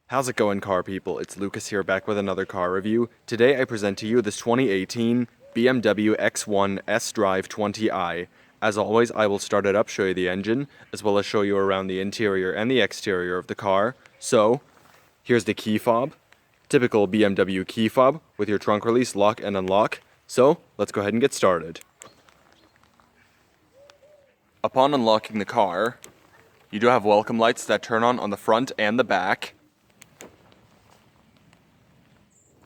How's it going, car people? It's Lucas here, back with another car review. Today I present to you this 2018 BMW X1 sDrive20i. As always, I will start it up, show you the engine, as well as show you around the interior and the exterior of the car. So, here's the key fob. Typical BMW key fob with your trunk release, lock and unlock. So, let's go ahead and get started. Upon unlocking the car, you do have welcome lights that turn on the front and the back.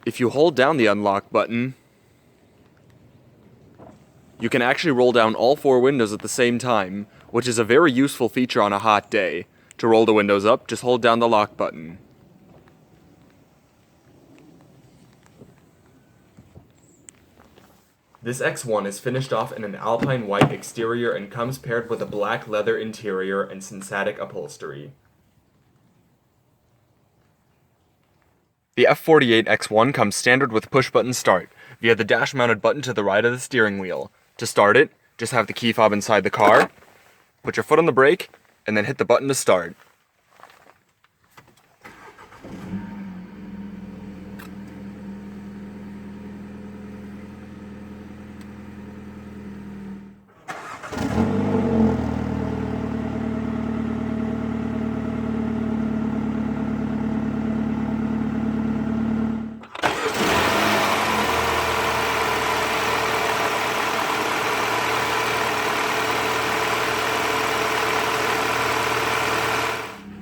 If you hold down the unlock button, you can actually roll down all four windows at the same time, which is a very useful feature on a hot day. To roll the windows up, just hold down the lock button. This X1 is finished off in an alpine white exterior and comes paired with a black leather interior and synthetic upholstery. The F48 X1 comes standard with push-button start, via the dash-mounted button to the right of the steering wheel. To start it, just have the key fob inside the car, put your foot on the brake, and then hit the button to start.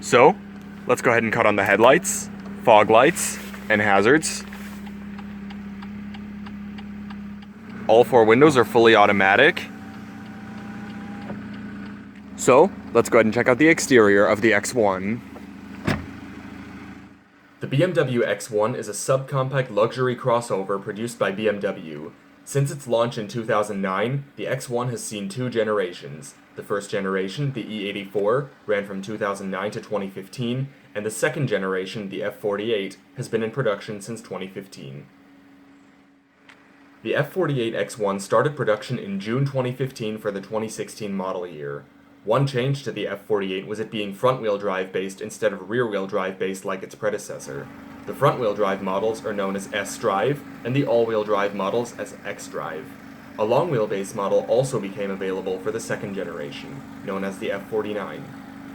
So, let's go ahead and cut on the headlights, fog lights, and hazards. All four windows are fully automatic. So, let's go ahead and check out the exterior of the X1. The BMW X1 is a subcompact luxury crossover produced by BMW. Since its launch in 2009, the X1 has seen two generations. The first generation, the E84, ran from 2009 to 2015, and the second generation, the F48, has been in production since 2015. The F48 X1 started production in June 2015 for the 2016 model year. One change to the F48 was it being front-wheel drive based instead of rear-wheel drive based like its predecessor. The front-wheel drive models are known as sDrive, and the all-wheel drive models as xDrive. A long-wheelbase model also became available for the second generation, known as the F49.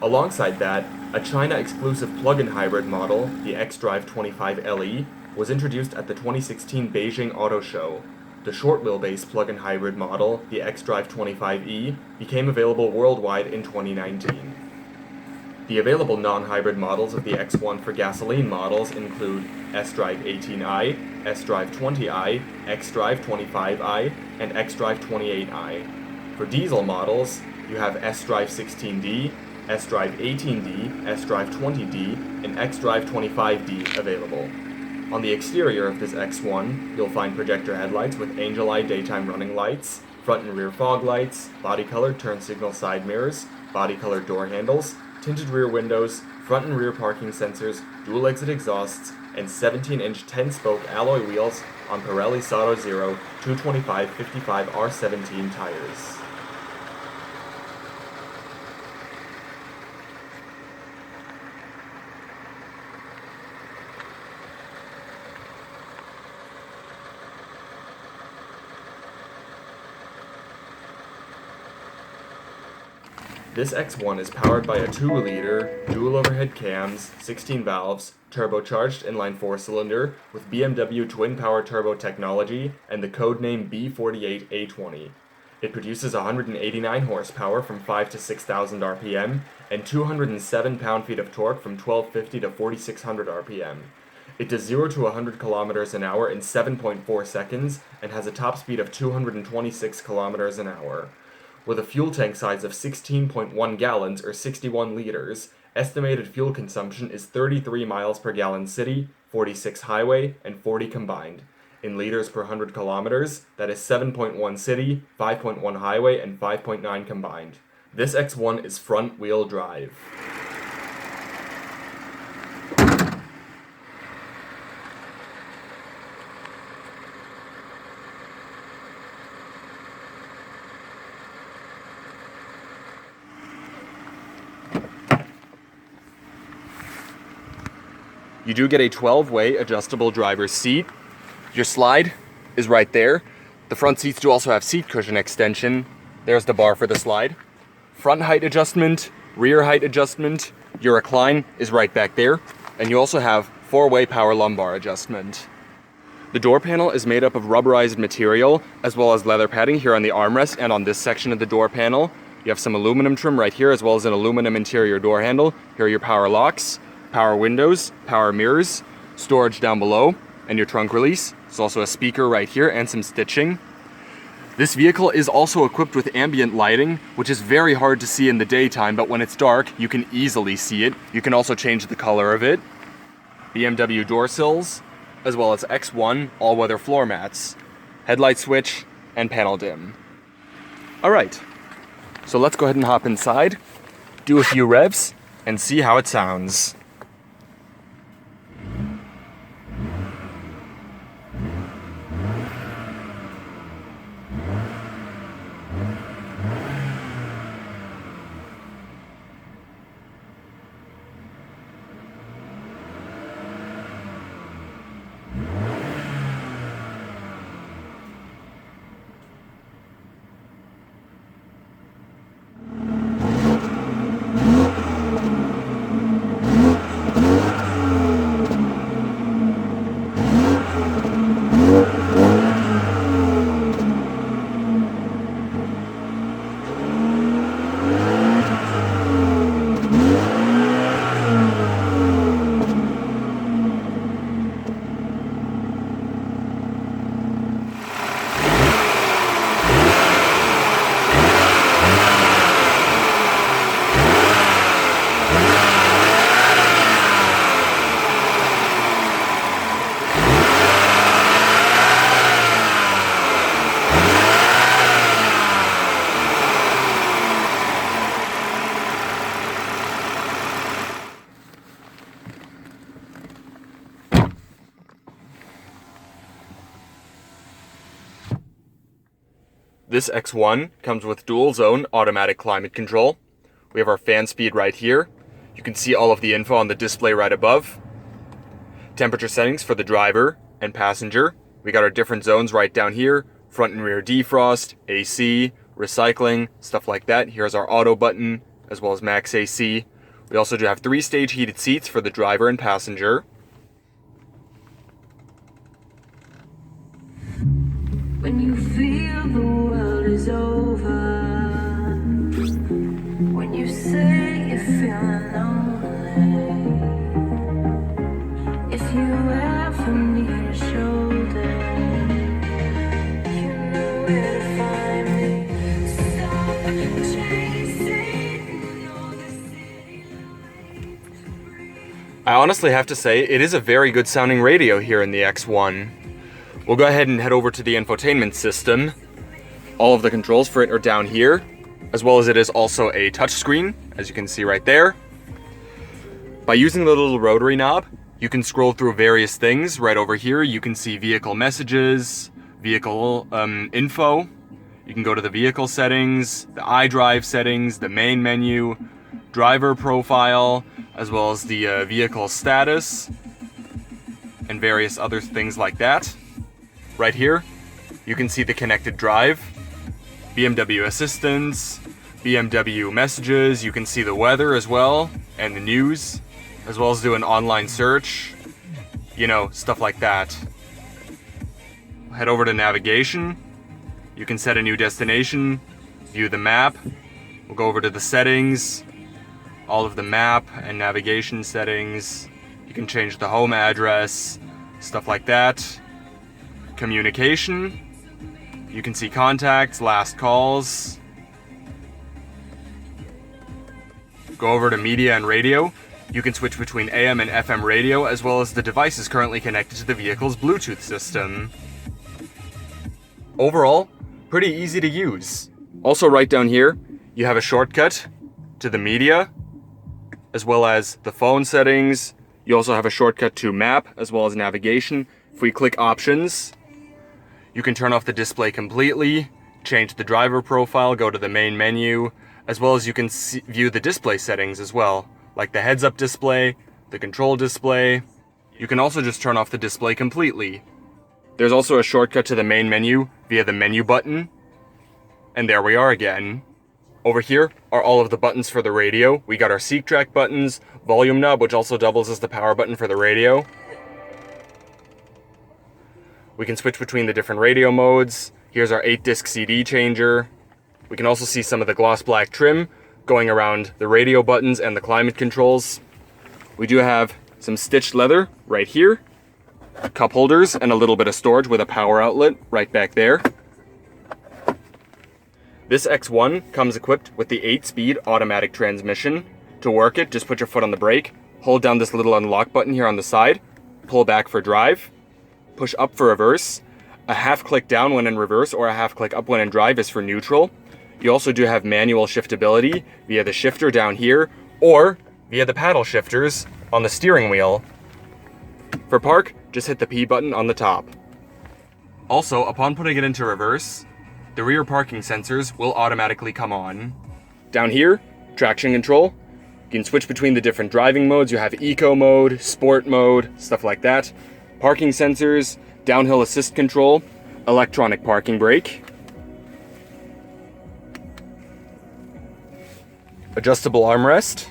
Alongside that, a China-exclusive plug-in hybrid model, the sDrive20i, was introduced at the 2016 Beijing Auto Show. The short-wheelbase plug-in hybrid model, the sDrive20i, became available worldwide in 2019. The available non-hybrid models of the X1 for gasoline models include sDrive18i, sDrive20i, xDrive25i, and xDrive28i. For diesel models, you have sDrive16d, sDrive18d, sDrive20d, and xDrive25d available. On the exterior of this X1, you'll find projector headlights with angel eye daytime running lights, front and rear fog lights, body-colored turn signal side mirrors, body-colored door handles, tinted rear windows, front and rear parking sensors, dual exit exhausts, and 17-inch 10-spoke alloy wheels on Pirelli Sato Zero 225/55 R17 tires. This X1 is powered by a 2-liter, dual overhead cams, 16 valves, turbocharged inline 4-cylinder with BMW twin-power turbo technology and the codename B48A20. It produces 189 horsepower from 5 to 6,000 RPM and 207 pound-feet of torque from 1250 to 4600 RPM. It does 0 to 100 kilometers an hour in 7.4 seconds and has a top speed of 226 kilometers an hour. With a fuel tank size of 16.1 gallons or 61 liters, estimated fuel consumption is 33 miles per gallon city, 46 highway, and 40 combined. In liters per 100 kilometers, that is 7.1 city, 5.1 highway, and 5.9 combined. This X1 is front-wheel drive. You do get a 12-way adjustable driver's seat. Your slide is right there. The front seats do also have seat cushion extension. There's the bar for the slide. Front height adjustment, rear height adjustment. Your recline is right back there. And you also have 4-way power lumbar adjustment. The door panel is made up of rubberized material, as well as leather padding here on the armrest and on this section of the door panel. You have some aluminum trim right here, as well as an aluminum interior door handle. Here are your power locks, power windows, power mirrors, storage down below, and your trunk release. There's also a speaker right here and some stitching. This vehicle is also equipped with ambient lighting, which is very hard to see in the daytime, but when it's dark, you can easily see it. You can also change the color of it. BMW door sills, as well as X1 all-weather floor mats, headlight switch, and panel dim. Alright, so let's go ahead and hop inside, do a few revs, and see how it sounds. This X1 comes with dual zone automatic climate control. We have our fan speed right here. You can see all of the info on the display right above. Temperature settings for the driver and passenger. We got our different zones right down here. Front and rear defrost, AC, recycling, stuff like that. Here's our auto button, as well as max AC. We also do have 3-stage heated seats for the driver and passenger. When you feel the world is over, when you say you're feeling lonely, if you ever need a shoulder, you know where to find me. Stop chasing all the city lights. I honestly have to say, it is a very good sounding radio here in the X1. We'll go ahead and head over to the infotainment system. All of the controls for it are down here, as well as it is also a touchscreen, as you can see right there. By using the little rotary knob, you can scroll through various things. Right over here, you can see vehicle messages, vehicle info. You can go to the vehicle settings, the iDrive settings, the main menu, driver profile, as well as the vehicle status, and various other things like that. Right here, you can see the connected drive, BMW assistance, BMW messages. You can see the weather as well, and the news, as well as do an online search, you know, stuff like that. Head over to navigation. You can set a new destination, view the map. We'll go over to the settings, all of the map and navigation settings. You can change the home address, stuff like that. Communication, you can see contacts, last calls. Go over to media and radio. You can switch between AM and FM radio, as well as the devices currently connected to the vehicle's Bluetooth system. Overall, pretty easy to use. Also right down here, you have a shortcut to the media, as well as the phone settings. You also have a shortcut to map, as well as navigation. If we click options, you can turn off the display completely, change the driver profile, go to the main menu, as well as you can view the display settings as well, like the heads-up display, the control display, You can also just turn off the display completely. There's also a shortcut to the main menu via the menu button. And there we are again. Over here are all of the buttons for the radio. We got our seek track buttons, volume knob, which also doubles as the power button for the radio. We can switch between the different radio modes. Here's our 8-disc CD changer. We can also see some of the gloss black trim going around the radio buttons and the climate controls. We do have some stitched leather right here, cup holders, and a little bit of storage with a power outlet right back there. This X1 comes equipped with the 8-speed automatic transmission. To work it, just put your foot on the brake, hold down this little unlock button here on the side, pull back for drive, push up for reverse. A half click down when in reverse or a half click up when in drive is for neutral. You also do have manual shiftability via the shifter down here or via the paddle shifters on the steering wheel. For park, just hit the P button on the top. Also, upon putting it into reverse, the rear parking sensors will automatically come on. Down here, traction control. You can switch between the different driving modes. You have eco mode, sport mode, stuff like that. Parking sensors, downhill assist control, electronic parking brake. Adjustable armrest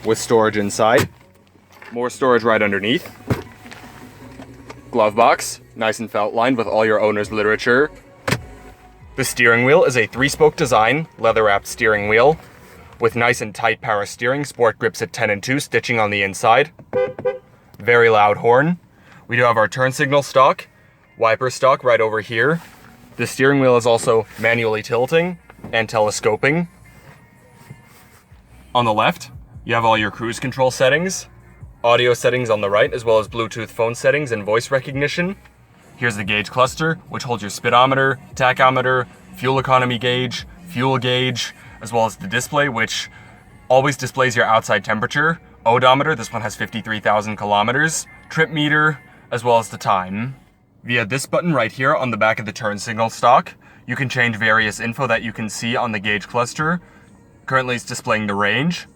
with storage inside. More storage right underneath. Glove box, nice and felt lined with all your owner's literature. The steering wheel is a 3-spoke design, leather-wrapped steering wheel with nice and tight power steering, sport grips at 10 and 2, stitching on the inside. Very loud horn. We do have our turn signal stalk, wiper stalk right over here. The steering wheel is also manually tilting and telescoping. On the left, you have all your cruise control settings, audio settings on the right, as well as Bluetooth phone settings and voice recognition. Here's the gauge cluster, which holds your speedometer, tachometer, fuel economy gauge, fuel gauge, as well as the display, which always displays your outside temperature. Odometer, this one has 53,000 kilometers. Trip meter, as well as the time. Via this button right here on the back of the turn signal stalk, you can change various info that you can see on the gauge cluster. Currently it's displaying the range.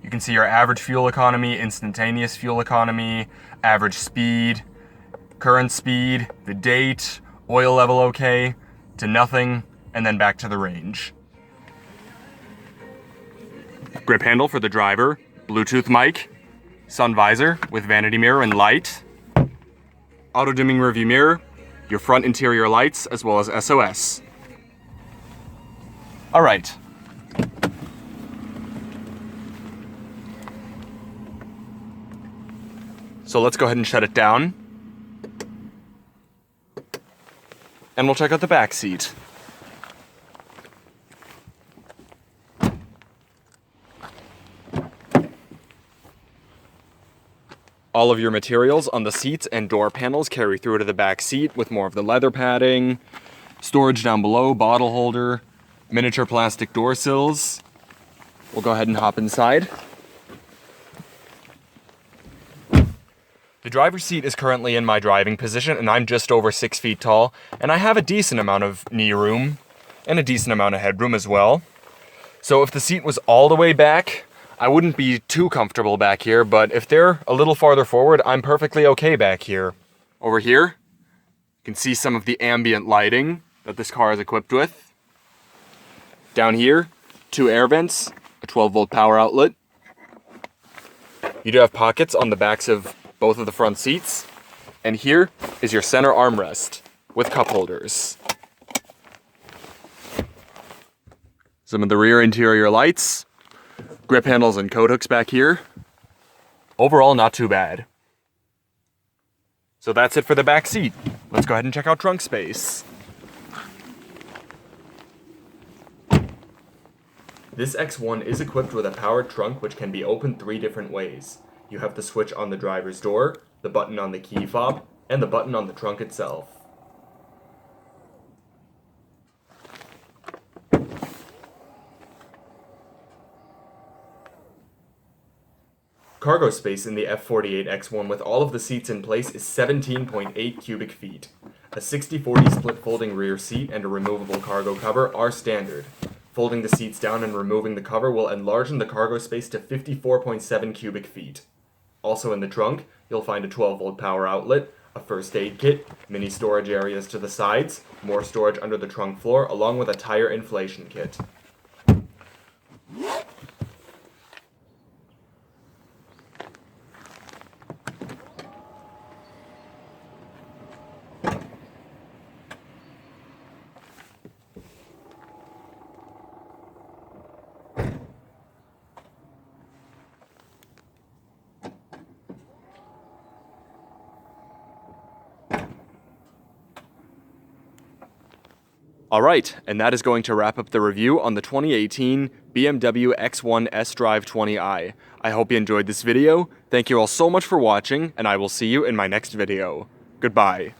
You can see your average fuel economy, instantaneous fuel economy, average speed, current speed, the date, oil level okay, to nothing, and then back to the range. Grip handle for the driver, Bluetooth mic, sun visor with vanity mirror and light, auto dimming rearview mirror, your front interior lights, as well as SOS. All right. So let's go ahead and shut it down. And we'll check out the back seat. All of your materials on the seats and door panels carry through to the back seat with more of the leather padding, storage down below, bottle holder, miniature plastic door sills. We'll go ahead and hop inside. The driver's seat is currently in my driving position, and I'm just over 6 feet tall, and I have a decent amount of knee room and a decent amount of headroom as well. So if the seat was all the way back, I wouldn't be too comfortable back here, but if they're a little farther forward, I'm perfectly okay back here. Over here, you can see some of the ambient lighting that this car is equipped with. Down here, 2 air vents, a 12-volt power outlet. You do have pockets on the backs of both of the front seats. And here is your center armrest with cup holders. Some of the rear interior lights, grip handles and coat hooks back here. Overall, not too bad. So that's it for the back seat. Let's go ahead and check out trunk space. This X1 is equipped with a powered trunk which can be opened 3 different ways. You have the switch on the driver's door, the button on the key fob, and the button on the trunk itself. Cargo space in the F48 X1 with all of the seats in place is 17.8 cubic feet. A 60-40 split folding rear seat and a removable cargo cover are standard. Folding the seats down and removing the cover will enlarge the cargo space to 54.7 cubic feet. Also in the trunk, you'll find a 12-volt power outlet, a first aid kit, mini storage areas to the sides, more storage under the trunk floor, along with a tire inflation kit. Alright, and that is going to wrap up the review on the 2018 BMW X1 sDrive20i. I hope you enjoyed this video, thank you all so much for watching, and I will see you in my next video. Goodbye.